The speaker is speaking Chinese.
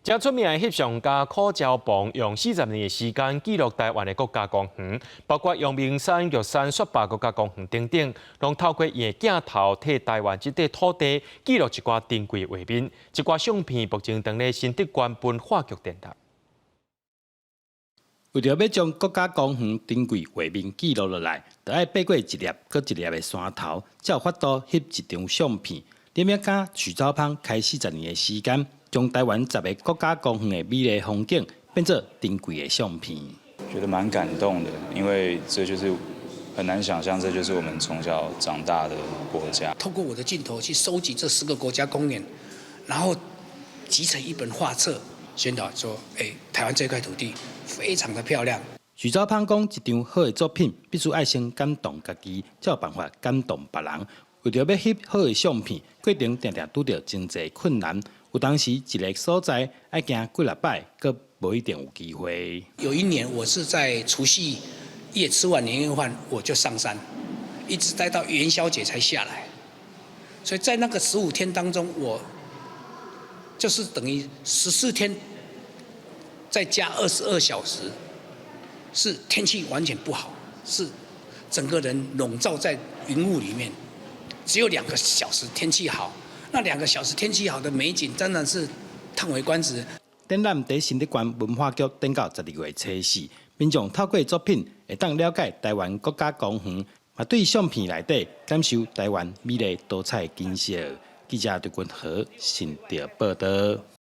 正出名的翕相家柯昭鹏用40年的时间记录台湾的国家公园，包括阳明山、玉山、雪霸国家公园等等，拢透过伊的镜头替台湾这块土地记录一寡珍贵画面。一寡相片目前等咧新竹县文化局电台。为着要将国家公园珍贵画面记录落来，就要爬过一粒搁一粒的山头，才有法度翕一张相片。林业家徐兆芳开40年的时间，将台湾10个国家公园的美丽风景变作珍贵的相片。觉得蛮感动的，因为这就是很难想象，这就是我们从小长大的国家。透过我的镜头去收集这10个国家公园，然后集成一本画册，宣导说：台湾这块土地非常的漂亮。徐兆芳讲，一张好的作品必须爱先感动家己，才有办法感动别人。为着要翕好的相片，过程常常拄到真侪困难。有当时一个所在要行几6摆，阁无一定有机会。有一年，我是在除夕夜吃完年夜饭，我就上山，一直待到元宵节才下来。所以在那个15天当中，我就是等于14天，再加22小时，是天气完全不好，是整个人笼罩在云雾里面。只有2个小时天气好，那2个小时天气好的美景，真的是叹为观止。展览在新竹县文化局等到12月初4，民众透过作品会当了解台湾国家公园，也对相片内底感受台湾美丽多彩景色。记者刘君和新竹报道。